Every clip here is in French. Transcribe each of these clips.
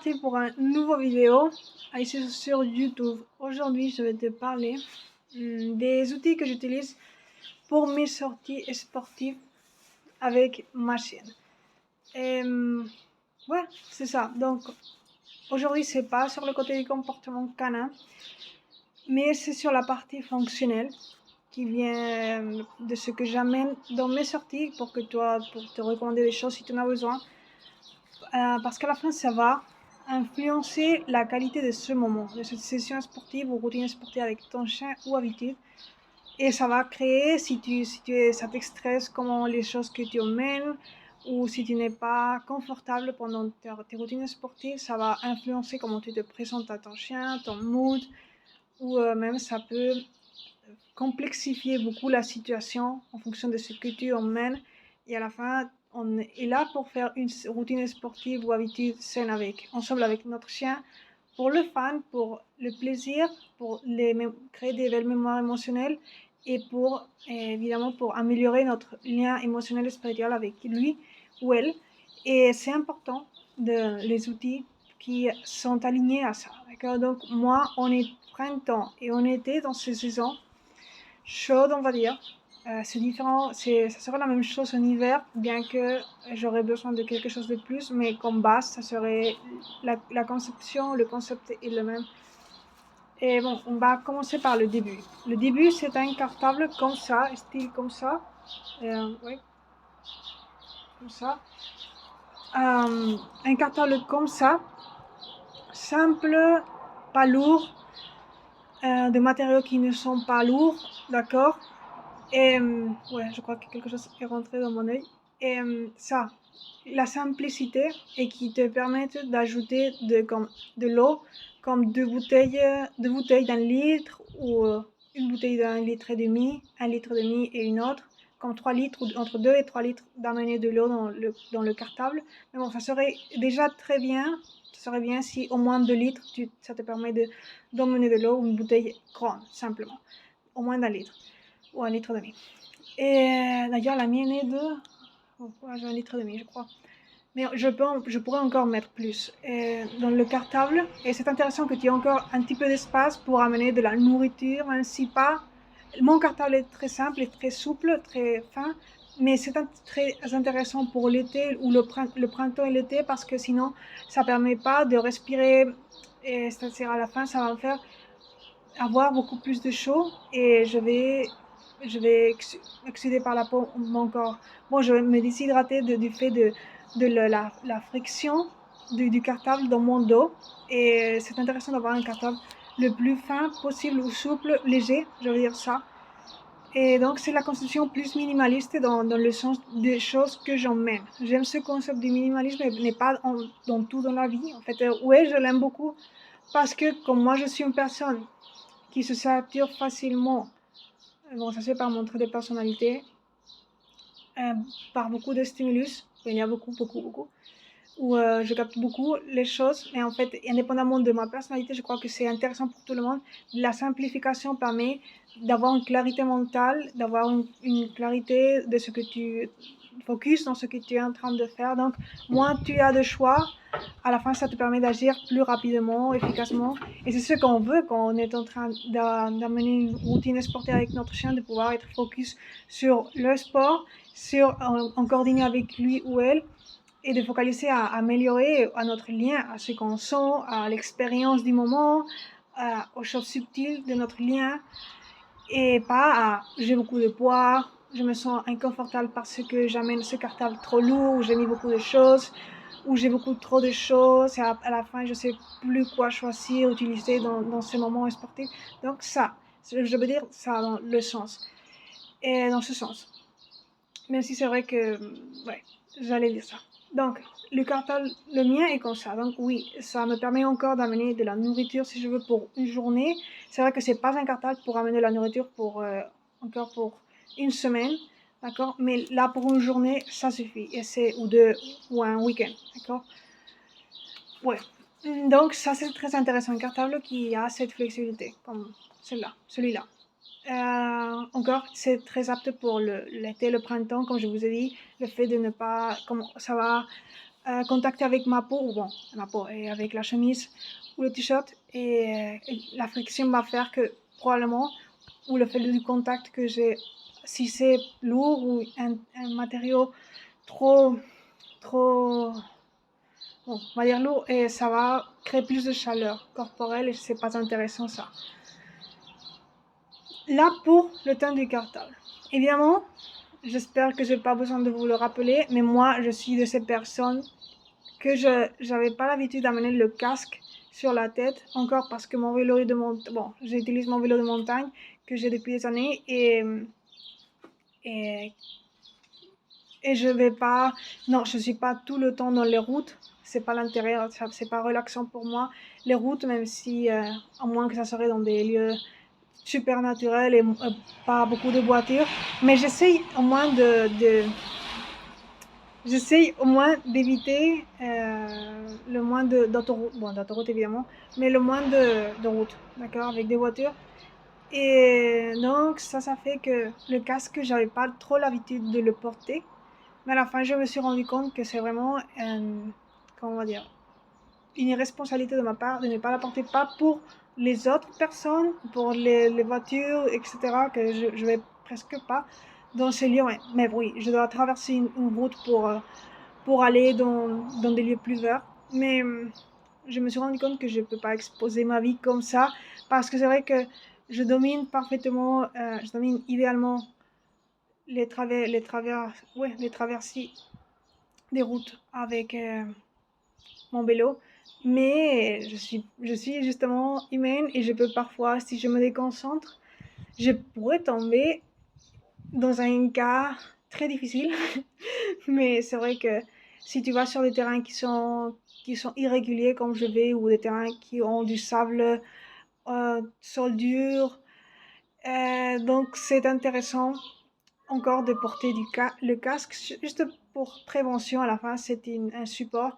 parti pour une nouvelle vidéo ici sur YouTube. Aujourd'hui, je vais te parler des outils que j'utilise pour mes sorties sportives avec ma chienne. Et ouais, c'est ça. Donc, aujourd'hui, c'est pas sur le côté du comportement canin, mais c'est sur la partie fonctionnelle qui vient de ce que j'amène dans mes sorties pour te recommander des choses si tu en as besoin. Parce qu'à la fin, ça va influencer la qualité de ce moment, de cette session sportive ou routine sportive avec ton chien ou habitude. Et ça va créer, ça te stresse, comment les choses que tu emmènes, ou si tu n'es pas confortable pendant tes routines sportives, ça va influencer comment tu te présentes à ton chien, ton mood, ou même ça peut complexifier beaucoup la situation en fonction de ce que tu emmènes. Et à la fin, on est là pour faire une routine sportive ou habitude saine ensemble avec notre chien, pour le fun, pour le plaisir, pour créer des belles mémoires émotionnelles et pour, évidemment, pour améliorer notre lien émotionnel et spirituel avec lui ou elle. Et c'est important les outils qui sont alignés à ça. D'accord? Donc, moi, on est printemps et on était dans ces saisons chaude, on va dire. C'est différent, ça serait la même chose en hiver, bien que j'aurais besoin de quelque chose de plus, mais comme base, ça serait la conception, le concept est le même. Et bon, on va commencer par le début. Le début, c'est un cartable comme ça, style comme ça. Ouais, comme ça. Un cartable comme ça, simple, pas lourd, de matériaux qui ne sont pas lourds, d'accord? Et ouais, je crois que quelque chose est rentré dans mon œil. Et ça, la simplicité et qui te permettent d'ajouter de l'eau comme deux bouteilles d'un litre ou une bouteille d'un litre et demi, un litre et demi et une autre, comme 3 litres ou entre 2 et 3 litres d'amener de l'eau dans le cartable. Mais bon, ça serait déjà très bien. Ça serait bien si au moins 2 litres, ça te permet d'emmener de l'eau ou une bouteille grande, simplement. Au moins d'un litre ou un litre et demi. Et d'ailleurs, la mienne est de... j'ai un litre et demi, je crois. Mais je pourrais encore mettre plus dans le cartable. Et c'est intéressant que tu aies encore un petit peu d'espace pour amener de la nourriture, ainsi pas. Mon cartable est très simple et très souple, très fin. Mais c'est très intéressant pour l'été ou le printemps et l'été parce que sinon, ça ne permet pas de respirer. Et c'est-à-dire à la fin, ça va me faire avoir beaucoup plus de chaud et je vais exsuder par la peau mon corps. Bon, je vais me déshydrater du fait de la friction du cartable dans mon dos. Et c'est intéressant d'avoir un cartable le plus fin possible ou souple, léger, je veux dire ça. Et donc, c'est la conception plus minimaliste dans le sens des choses que j'emmène. J'aime ce concept du minimalisme, mais pas dans tout dans la vie. En fait, ouais, je l'aime beaucoup parce que comme moi, je suis une personne qui se sature facilement. Bon, ça c'est par mon trait de personnalité, par beaucoup de stimulus. Il y a beaucoup, où je capte beaucoup les choses. Mais en fait, indépendamment de ma personnalité, je crois que c'est intéressant pour tout le monde. La simplification permet d'avoir une clarité mentale, d'avoir une clarité de ce que tu focus dans ce que tu es en train de faire. Donc, moins tu as de choix, à la fin, ça te permet d'agir plus rapidement, efficacement. Et c'est ce qu'on veut quand on est en train d'amener une routine sportive avec notre chien, de pouvoir être focus sur le sport, en coordination avec lui ou elle, et de focaliser à améliorer à notre lien, à ce qu'on sent, à l'expérience du moment, aux choses subtiles de notre lien, et pas à j'ai beaucoup de poids, je me sens inconfortable parce que j'amène ce cartable trop lourd, ou j'ai mis beaucoup de choses, ou j'ai beaucoup trop de choses, et à la fin je sais plus quoi choisir, utiliser dans ce moment sportif. Donc ça, je veux dire ça dans le sens, et dans ce sens. Même si c'est vrai que, ouais, j'allais dire ça. Donc, le cartable, le mien est comme ça. Donc oui, ça me permet encore d'amener de la nourriture si je veux pour une journée. C'est vrai que c'est pas un cartable pour amener de la nourriture encore pour une semaine, d'accord? Mais là, pour une journée, ça suffit. Ou un week-end, d'accord? Ouais. Donc ça, c'est très intéressant. Un cartable qui a cette flexibilité, comme celui-là. Encore, c'est très apte pour l'été, le printemps, comme je vous ai dit, le fait de ne pas, comme ça va contact avec ma peau, ou bon, ma peau, et avec la chemise ou le t-shirt, et la friction va faire que probablement, ou le fait du contact que j'ai, si c'est lourd ou un matériau trop, trop, bon, on va dire lourd, et ça va créer plus de chaleur corporelle et c'est pas intéressant ça. Là pour le temps du cartable. Évidemment, j'espère que j'ai pas besoin de vous le rappeler, mais moi je suis de ces personnes que je n'avais pas l'habitude d'amener le casque sur la tête, encore parce que mon vélo est de montagne, bon, j'utilise mon vélo de montagne que j'ai depuis des années et, et je vais pas, non, je suis pas tout le temps dans les routes, c'est pas l'intérêt, c'est pas relaxant pour moi, les routes, même si, à moins que ça serait dans des lieux super naturels et pas beaucoup de voitures, mais j'essaye au moins j'essaye au moins d'éviter le moins d'autoroutes, bon d'autoroutes évidemment, mais le moins de routes, d'accord, avec des voitures. Et donc ça fait que le casque, j'avais pas trop l'habitude de le porter, mais à la fin je me suis rendu compte que c'est vraiment comment on va dire, une irresponsabilité de ma part de ne pas la porter, pas pour les autres personnes, pour les voitures, etc., que je vais presque pas dans ces lieux, ouais. Mais oui, je dois traverser une route pour aller dans des lieux plus verts. Mais je me suis rendu compte que je ne peux pas exposer ma vie comme ça, parce que c'est vrai que je domine parfaitement, je domine idéalement les traversées des routes avec mon vélo, mais je suis justement humaine et je peux parfois, si je me déconcentre, je pourrais tomber dans un cas très difficile. Mais c'est vrai que si tu vas sur des terrains qui sont irréguliers comme je vais, ou des terrains qui ont du sable, sol dur, donc c'est intéressant encore de porter le casque, juste pour prévention. À la fin, c'est un support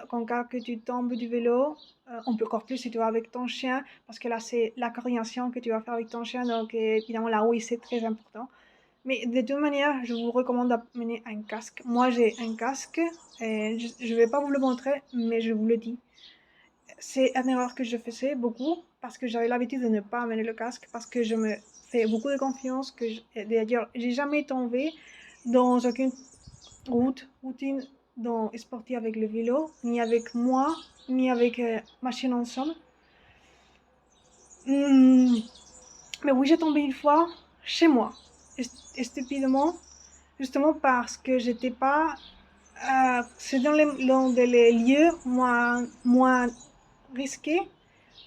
qu'en cas que tu tombes du vélo, on peut encore plus si tu vas avec ton chien, parce que là, c'est la coordination que tu vas faire avec ton chien, donc évidemment, là, oui, c'est très important. Mais de toute manière, je vous recommande d'amener un casque. Moi, j'ai un casque, et je ne vais pas vous le montrer, mais je vous le dis. C'est une erreur que je faisais beaucoup, parce que j'avais l'habitude de ne pas amener le casque, parce que je me fais beaucoup de confiance. D'ailleurs, j'ai jamais tombé dans aucune routine sportive avec le vélo, ni avec moi, ni avec ma chienne ensemble. Mais oui, j'ai tombé une fois chez moi, stupidement, justement parce que j'étais pas. C'est dans les lieux moins risqués,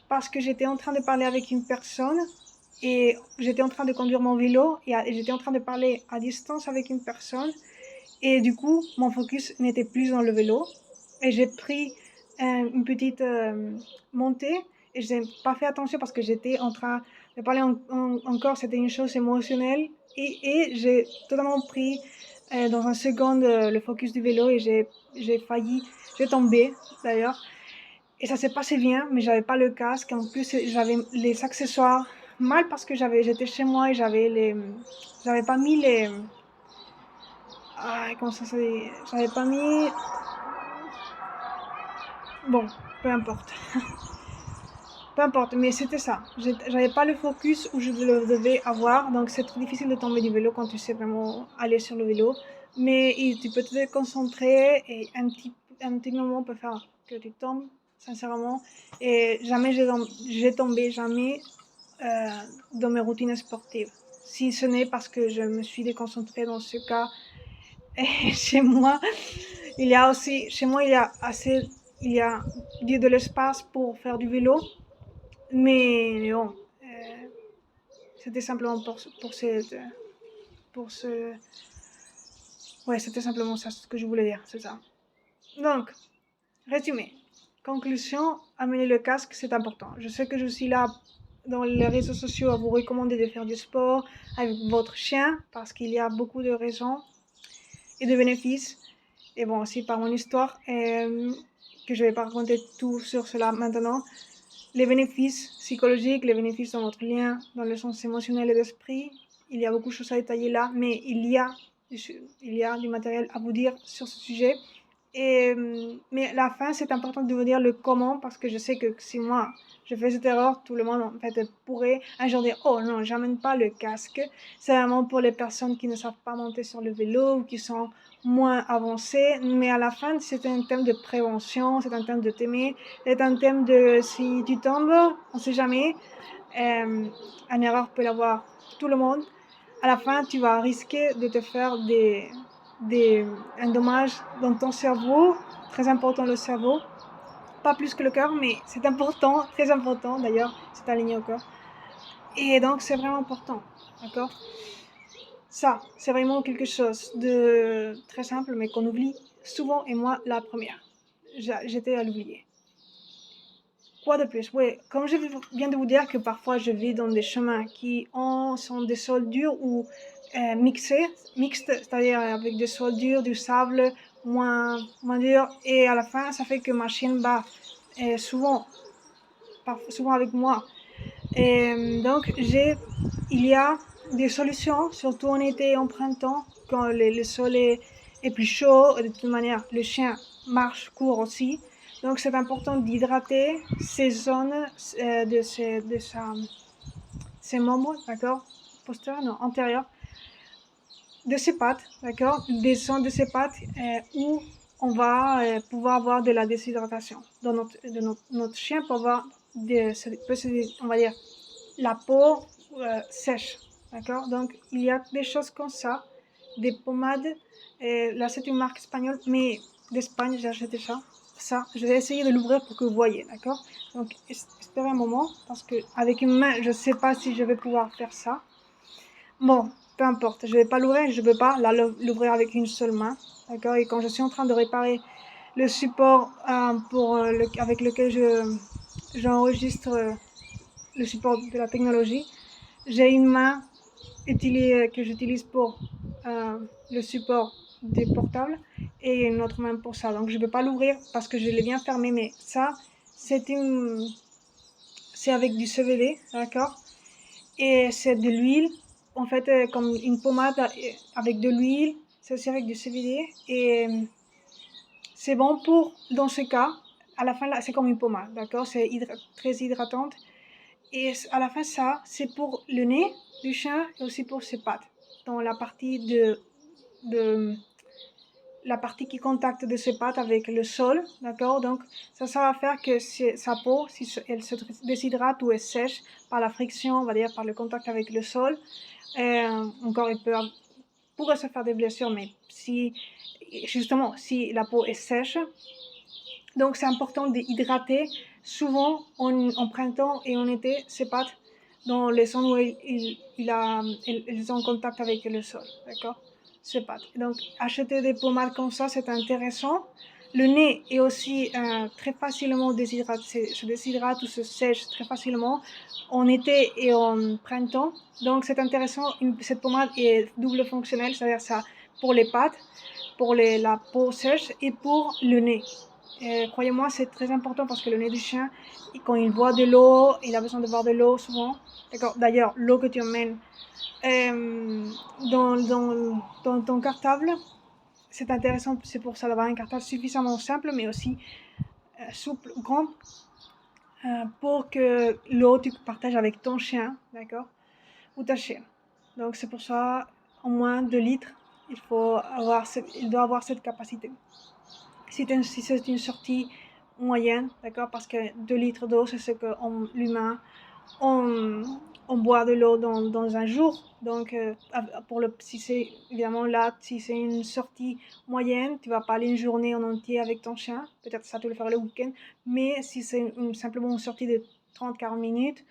parce que j'étais en train de parler avec une personne et j'étais en train de conduire mon vélo et j'étais en train de parler à distance avec une personne, et du coup mon focus n'était plus dans le vélo et j'ai pris une petite montée et je n'ai pas fait attention parce que j'étais en train de parler encore, c'était une chose émotionnelle, et j'ai totalement pris dans un second le focus du vélo et j'ai failli, j'ai tombé d'ailleurs. Et ça s'est passé bien, mais j'avais pas le casque. En plus, j'avais les accessoires mal parce que j'étais chez moi et j'avais pas mis comment ça se dit, j'avais pas mis, bon, peu importe. Peu importe, mais c'était ça. J'avais pas le focus où je le devais avoir, donc c'est très difficile de tomber du vélo quand tu sais vraiment aller sur le vélo. Mais tu peux te concentrer et un petit moment peut faire que tu tombes, sincèrement. Et jamais j'ai tombé, jamais dans mes routines sportives. Si ce n'est parce que je me suis déconcentrée dans ce cas. Et chez moi, chez moi, il y a de l'espace pour faire du vélo. Mais bon, c'était simplement pour ce, ouais, c'était simplement ça ce que je voulais dire, c'est ça. Donc, résumé, conclusion, amener le casque, c'est important. Je sais que je suis là dans les réseaux sociaux à vous recommander de faire du sport avec votre chien, parce qu'il y a beaucoup de raisons et de bénéfices. Et bon, aussi par mon histoire, que je ne vais pas raconter tout sur cela maintenant. Les bénéfices psychologiques, les bénéfices dans notre lien, dans le sens émotionnel et d'esprit, il y a beaucoup de choses à détailler là, mais il y a du matériel à vous dire sur ce sujet. Mais à la fin, c'est important de vous dire le comment, parce que je sais que si moi, je fais cette erreur, tout le monde, en fait, pourrait un jour dire, oh non, j'amène pas le casque. C'est vraiment pour les personnes qui ne savent pas monter sur le vélo ou qui sont moins avancées. Mais à la fin, c'est un thème de prévention, c'est un thème de t'aimer, c'est un thème de si tu tombes, on sait jamais. Une erreur peut l'avoir tout le monde. À la fin, tu vas risquer de te faire un dommage dans ton cerveau, très important le cerveau, pas plus que le cœur, mais c'est important, très important d'ailleurs, c'est aligné au cœur. Et donc c'est vraiment important, d'accord? Ça, c'est vraiment quelque chose de très simple, mais qu'on oublie souvent, et moi, la première. J'étais à l'oublier. Quoi de plus? Oui, comme je viens de vous dire que parfois je vis dans des chemins qui sont des sols durs ou mixtes, c'est-à-dire avec des sols durs, du sable moins dur, et à la fin, ça fait que ma chienne bat souvent avec moi. Et donc, il y a des solutions, surtout en été et en printemps, quand le sol est plus chaud. De toute manière, le chien court aussi. Donc, c'est important d'hydrater ces zones ses membres, d'accord, postérieurs, non, antérieurs, de ses pattes, d'accord, des zones de ses pattes où on va pouvoir avoir de la déshydratation. Dans notre chien peut avoir, on va dire, la peau sèche, d'accord. Donc, il y a des choses comme ça, des pommades. Là, c'est une marque espagnole, mais d'Espagne, j'ai acheté ça. Je vais essayer de l'ouvrir pour que vous voyez, d'accord. Donc, espérez un moment, parce que avec une main, je ne sais pas si je vais pouvoir faire ça. Bon, peu importe, je ne vais pas l'ouvrir, je ne peux pas l'ouvrir avec une seule main, d'accord. Et quand je suis en train de réparer le support avec lequel j'enregistre le support de la technologie, j'ai une main que j'utilise pour le support des portables et une autre main pour ça. Donc je ne peux pas l'ouvrir parce que je l'ai bien fermé, mais ça, c'est avec du CBD, d'accord? Et c'est de l'huile, en fait, comme une pommade avec de l'huile, c'est aussi avec du CBD. Et c'est bon dans ce cas, à la fin, là, c'est comme une pommade, d'accord? C'est très hydratante. Et à la fin, ça, c'est pour le nez du chien et aussi pour ses pattes. Dans la partie la partie qui contacte de ses pattes avec le sol, d'accord? Donc, ça va faire que sa peau, si elle se déshydrate ou est sèche par la friction, on va dire par le contact avec le sol, encore il pourrait se faire des blessures, mais justement, si la peau est sèche, donc c'est important d'hydrater souvent en printemps et en été ses pattes dans les zones où elles sont en contact avec le sol, d'accord? Ses pattes. Donc acheter des pommades comme ça, c'est intéressant. Le nez est aussi très facilement déshydraté, se déshydrate ou se sèche très facilement en été et en printemps. Donc c'est intéressant, cette pommade est double fonctionnelle, c'est-à-dire ça pour les pattes, pour la peau sèche et pour le nez. Croyez-moi, c'est très important parce que le nez du chien, quand il boit de l'eau, il a besoin de boire de l'eau souvent. D'accord. D'ailleurs, l'eau que tu emmènes dans ton cartable, c'est intéressant, c'est pour ça d'avoir un cartable suffisamment simple, mais aussi souple, grand, pour que l'eau tu partages avec ton chien, d'accord, ou ta chienne. Donc c'est pour ça, au moins 2 litres, il doit avoir cette capacité. Si c'est une sortie moyenne, d'accord, parce que 2 litres d'eau, c'est ce que l'humain, on boit de l'eau dans un jour. Donc, si c'est évidemment là, si c'est une sortie moyenne, tu vas pas aller une journée en entier avec ton chien. Peut-être ça, tu le feras le week-end. Mais si c'est simplement une sortie de 30-40 minutes,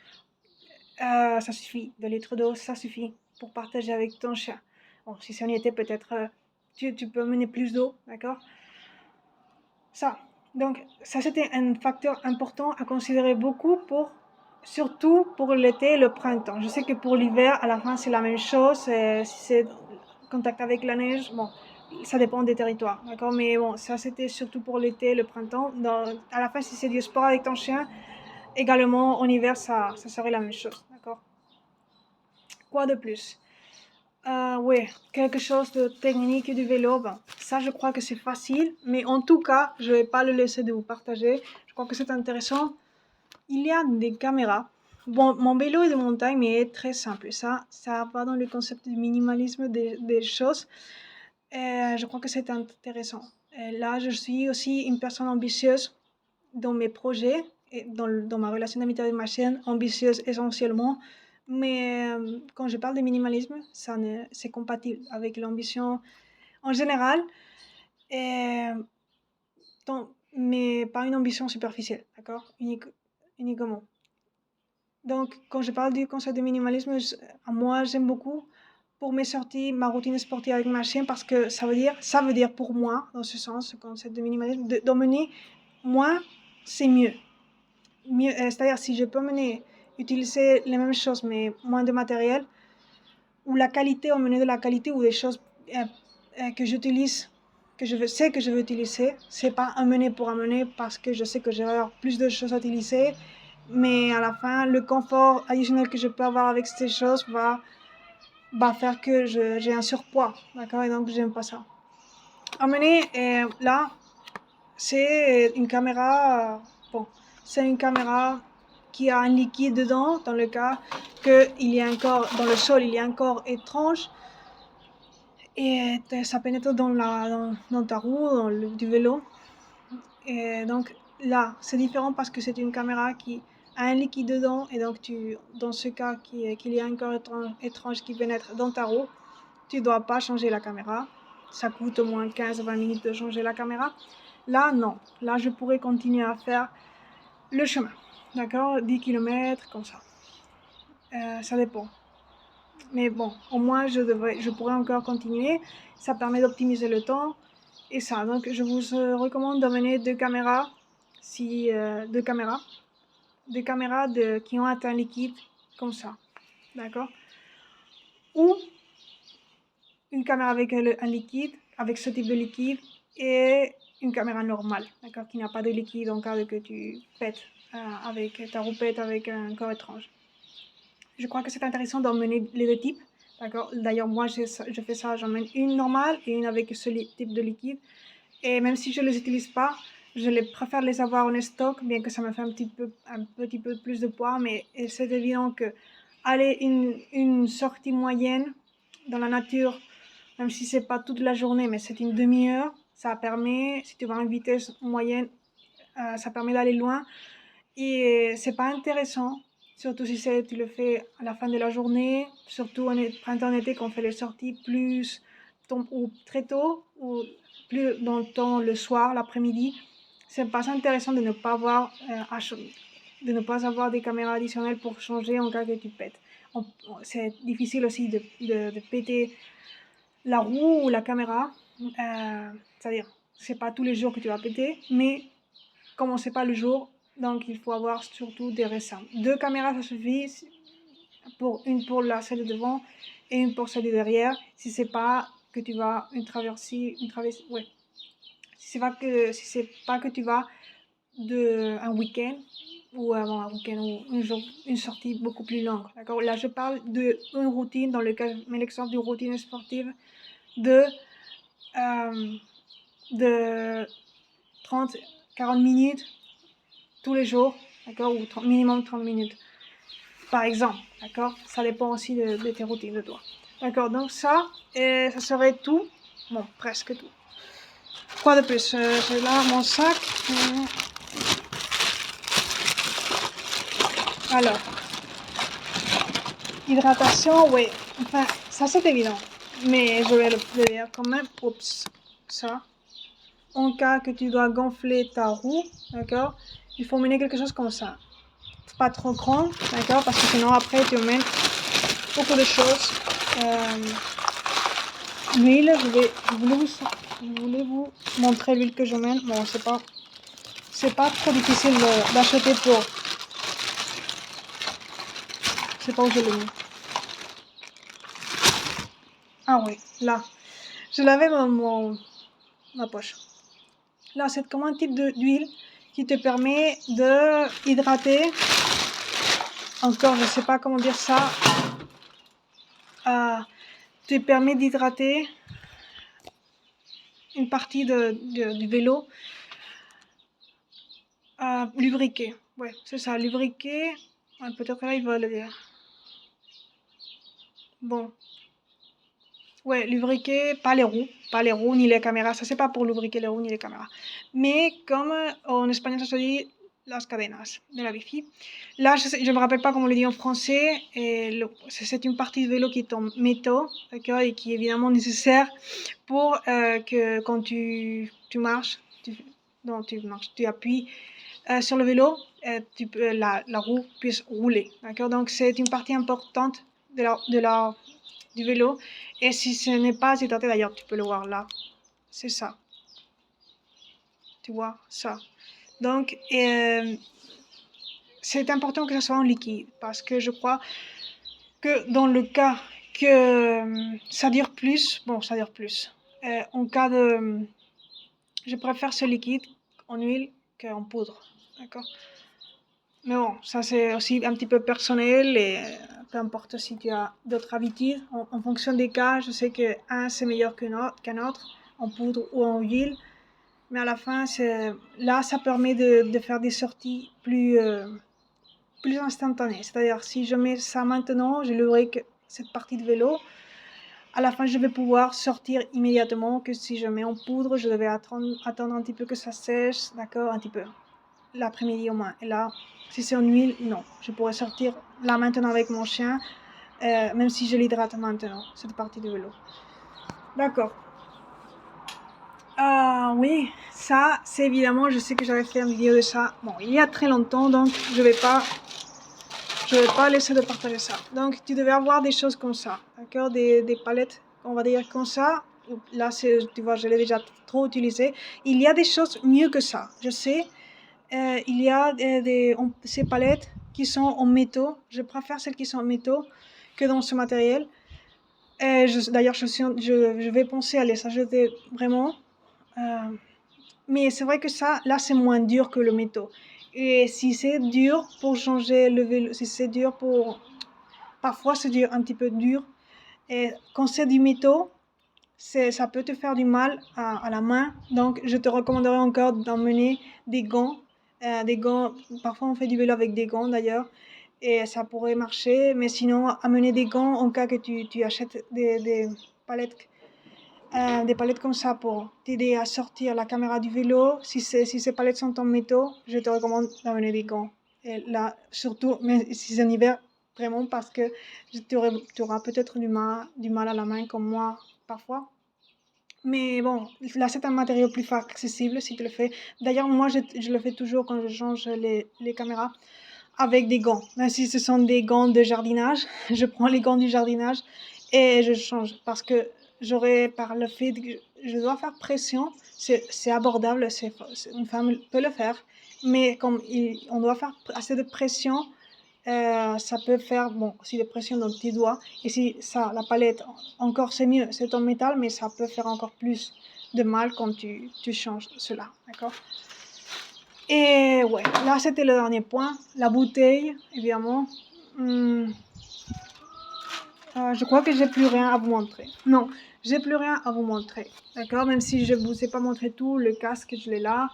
ça suffit. 2 litres d'eau, ça suffit pour partager avec ton chien. Bon, si c'est en été, peut-être tu peux mener plus d'eau, d'accord? Ça. Donc, ça, c'était un facteur important à considérer beaucoup surtout pour l'été et le printemps. Je sais que pour l'hiver, à la fin, c'est la même chose. Si c'est contact avec la neige, bon, ça dépend des territoires, d'accord? Mais bon, ça, c'était surtout pour l'été et le printemps. À la fin, si c'est du sport avec ton chien, également, en hiver, ça serait la même chose, d'accord? Quoi de plus? Ouais, quelque chose de technique du vélo, ben, ça je crois que c'est facile, mais en tout cas, je vais pas le laisser de vous partager. Je crois que c'est intéressant. Il y a des caméras. Bon, mon vélo est de montagne, mais est très simple. Ça va dans le concept du minimalisme des choses. Je crois que c'est intéressant. Et là, je suis aussi une personne ambitieuse dans mes projets et dans ma relation d'amitié avec ma chaîne, ambitieuse essentiellement. Mais quand je parle de minimalisme, c'est compatible avec l'ambition en général, et, mais pas une ambition superficielle, d'accord? Uniquement. Donc, quand je parle du concept de minimalisme, moi, j'aime beaucoup pour mes sorties, ma routine sportive avec ma chienne, parce que ça veut dire pour moi, dans ce sens, ce concept de minimalisme, d'emmener moins, c'est mieux. C'est-à-dire, si je peux utiliser les mêmes choses, mais moins de matériel, ou la qualité, emmener de la qualité, ou des choses que j'utilise, sais que je veux utiliser, c'est pas amener pour amener, parce que je sais que j'ai plus de choses à utiliser, mais à la fin, le confort additionnel que je peux avoir avec ces choses va faire que j'ai un surpoids, d'accord, et donc j'aime pas ça. Amener, là, c'est une caméra, bon, c'est une caméra qui a un liquide dedans, dans le cas qu'il y a encore, dans le sol, il y a un corps étrange, et ça pénètre dans ta roue, du vélo. Et donc là, c'est différent parce que c'est une caméra qui a un liquide dedans, et donc dans ce cas qu'il y a un corps étrange qui pénètre dans ta roue, tu ne dois pas changer la caméra. Ça coûte au moins 15-20 minutes de changer la caméra. Là, non. Là, je pourrais continuer à faire le chemin. D'accord, 10 km, comme ça. Ça dépend. Mais bon, au moins, je pourrais encore continuer. Ça permet d'optimiser le temps. Et ça, donc, je vous recommande d'emmener deux caméras. Deux caméras. Deux caméras qui ont un liquide, comme ça. D'accord. Ou une caméra avec un liquide, avec ce type de liquide, et une caméra normale, d'accord, qui n'a pas de liquide en cas que tu pètes avec ta roupette avec un corps étrange. Je crois que c'est intéressant d'emmener les deux types, d'accord. D'ailleurs, moi, je fais ça, j'emmène une normale et une avec ce type de liquide. Et même si je ne les utilise pas, je préfère les avoir en stock, bien que ça me fait un petit peu plus de poids, mais c'est évident que aller une sortie moyenne dans la nature, même si c'est pas toute la journée, mais c'est une demi-heure, ça permet, si tu vas à une vitesse moyenne, ça permet d'aller loin. Et c'est pas intéressant, surtout si tu le fais à la fin de la journée, surtout en printemps-été, quand on fait les sorties plus ou très tôt, ou plus dans le temps, le soir, l'après-midi. C'est pas intéressant de ne pas avoir des caméras additionnelles pour changer en cas que tu pètes. C'est difficile aussi de péter la roue ou la caméra. C'est-à-dire, c'est pas tous les jours que tu vas péter, mais comme on sait pas le jour, donc il faut avoir surtout des récents. Deux caméras, ça suffit, une pour celle de devant et une pour celle de derrière, si c'est pas que tu vas ouais. Si c'est pas que tu vas un week-end ou avant un week-end ou une sortie beaucoup plus longue, d'accord. Là, je parle d'une routine, dans le cas, je mets l'exemple d'une routine sportive de 30-40 minutes tous les jours, d'accord, ou minimum 30 minutes, par exemple, d'accord. Ça dépend aussi de tes routines de toi, d'accord. Donc ça serait tout, bon, presque tout. Quoi de plus? J'ai là mon sac. Alors, hydratation, oui, enfin, ça c'est évident, mais je vais le dire quand même. Oups, ça. En cas que tu dois gonfler ta roue, d'accord, il faut mener quelque chose comme ça. Pas trop grand, d'accord, parce que sinon après tu emmènes beaucoup de choses. L'huile, je voulais vous montrer l'huile que j'emmène. Bon, c'est pas trop difficile d'acheter pour. Je sais pas où je l'ai mis. Ah oui, là. Je l'avais dans ma poche. Là, c'est comme un type d'huile qui te permet de hydrater. Encore, je sais pas comment dire ça. te permet d'hydrater une partie du vélo. Lubriquer, ouais, c'est ça, lubriquer. Ouais, peut-être là, il va le dire. Bon, ouais, lubriquer, pas les roues ni les caméras. Ça, c'est pas pour lubriquer les roues ni les caméras. Mais comme en espagnol, ça se dit las cadenas de la bici. Là, je me rappelle pas comment on le dit en français. C'est une partie du vélo qui est en métaux, d'accord, et qui est évidemment nécessaire pour que quand tu marches, tu appuies sur le vélo, la roue puisse rouler, d'accord. Donc c'est une partie importante du vélo. Et si ce n'est pas hydraté, d'ailleurs, tu peux le voir là, c'est ça. Tu vois ça. Donc c'est important que ce soit en liquide parce que je crois que dans le cas que ça dure plus, en cas de, je préfère ce liquide en huile qu'en poudre, d'accord. Mais bon, ça c'est aussi un petit peu personnel et peu importe si tu as d'autres habitudes. En fonction des cas, je sais qu'un c'est meilleur qu'un autre, en poudre ou en huile. Mais à la fin, là, ça permet de faire des sorties plus instantanées. C'est-à-dire, si je mets ça maintenant, je lubrique cette partie de vélo. À la fin, je vais pouvoir sortir immédiatement. Que si je mets en poudre, je devais attendre un petit peu que ça sèche, d'accord, un petit peu. L'après-midi au moins. Et là, si c'est en huile, non. Je pourrais sortir là maintenant avec mon chien, même si je l'hydrate maintenant, cette partie du vélo. D'accord. Oui, ça, c'est évidemment, je sais que j'avais fait une vidéo de ça, bon, il y a très longtemps, donc je vais pas laisser de partager ça. Donc, tu devais avoir des choses comme ça, d'accord, des palettes, on va dire comme ça. Là, tu vois, je l'ai déjà trop utilisé. Il y a des choses mieux que ça, je sais. Il y a ces palettes qui sont en métaux. Je préfère celles qui sont en métaux que dans ce matériel. D'ailleurs, je vais penser à les acheter vraiment. Mais c'est vrai que ça, là, c'est moins dur que le métaux. Et si c'est dur pour changer le vélo, si c'est dur pour... Parfois, c'est un petit peu dur. Et quand c'est du métaux, ça peut te faire du mal à la main. Donc, je te recommanderais encore d'emmener des gants. Parfois on fait du vélo avec des gants d'ailleurs. Et ça pourrait marcher. Mais sinon, amener des gants en cas que tu achètes des palettes. Des palettes comme ça pour t'aider à sortir la caméra du vélo. Si ces palettes sont en métaux, je te recommande d'amener des gants. Et là, surtout, mais si c'est en hiver, vraiment parce que tu auras peut-être du mal à la main comme moi parfois. Mais bon, là c'est un matériau plus accessible si tu le fais. D'ailleurs, moi je le fais toujours quand je change les caméras avec des gants. Même si ce sont des gants de jardinage, je prends les gants du jardinage et je change parce que par le fait que je dois faire pression, c'est abordable, une femme peut le faire, mais comme on doit faire assez de pression, ça peut faire aussi de pression dans tes doigts. Et si ça, la palette, encore c'est mieux, c'est en métal, mais ça peut faire encore plus de mal quand tu changes cela, d'accord. Et ouais, là c'était le dernier point, la bouteille, évidemment. Je crois que j'ai plus rien à vous montrer. Non, j'ai plus rien à vous montrer, d'accord. Même si je vous ai pas montré tout, le casque je l'ai là,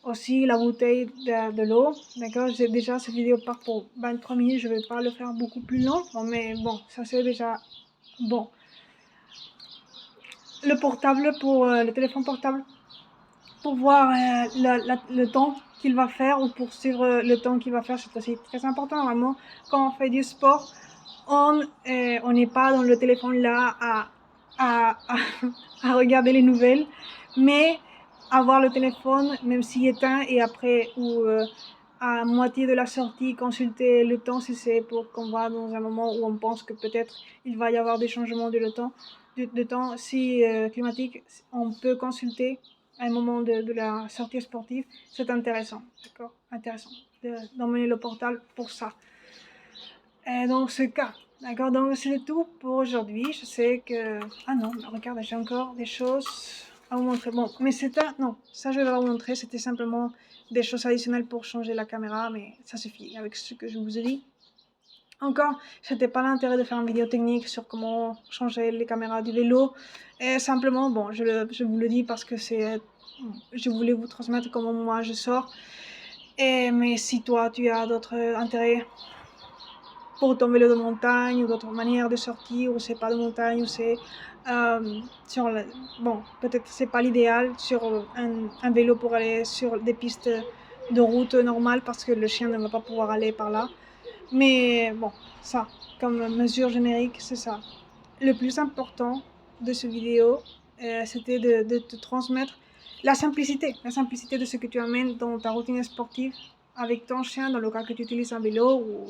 aussi la bouteille de l'eau, d'accord. J'ai déjà cette vidéo part pour 23 minutes, je vais pas le faire beaucoup plus long, mais bon, ça c'est déjà bon. Le portable le téléphone portable pour voir le temps qu'il va faire ou pour suivre le temps qu'il va faire, c'est aussi très important. Normalement, quand on fait du sport, on n'est pas dans le téléphone là à regarder les nouvelles, mais avoir le téléphone, même s'il est éteint, et après, ou à moitié de la sortie, consulter le temps si c'est pour qu'on va dans un moment où on pense que peut-être il va y avoir des changements de temps si climatique, on peut consulter à un moment de la sortie sportive. C'est intéressant, d'accord, intéressant d'emmener le portable pour ça. Et dans ce cas, d'accord, donc c'est tout pour aujourd'hui. Je sais que... Ah non, regarde, j'ai encore des choses à vous montrer. Bon, mais non, ça je vais vous montrer, c'était simplement des choses additionnelles pour changer la caméra, mais ça suffit avec ce que je vous ai dit. Encore, c'était pas l'intérêt de faire une vidéo technique sur comment changer les caméras du vélo. Et simplement, bon, je vous le dis parce que je voulais vous transmettre comment moi je sors. Mais si toi, tu as d'autres intérêts pour ton vélo de montagne ou d'autres manières de sortir, ou c'est pas de montagne, ou c'est sur bon, peut-être c'est pas l'idéal sur un vélo pour aller sur des pistes de route normales parce que le chien ne va pas pouvoir aller par là. Mais bon, ça, comme mesure générique, c'est ça. Le plus important de cette vidéo, c'était de te transmettre la simplicité de ce que tu amènes dans ta routine sportive avec ton chien, dans le cas que tu utilises un vélo ou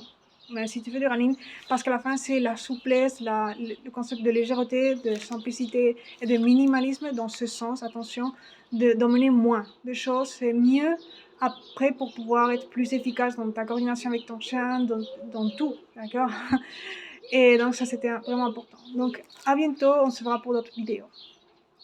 mais si tu fais du running, parce qu'à la fin, c'est la souplesse, le concept de légèreté, de simplicité et de minimalisme dans ce sens, attention, d'emmener moins de choses, c'est mieux après pour pouvoir être plus efficace dans ta coordination avec ton chien, dans tout, d'accord? Et donc ça, c'était vraiment important. Donc à bientôt, on se verra pour d'autres vidéos.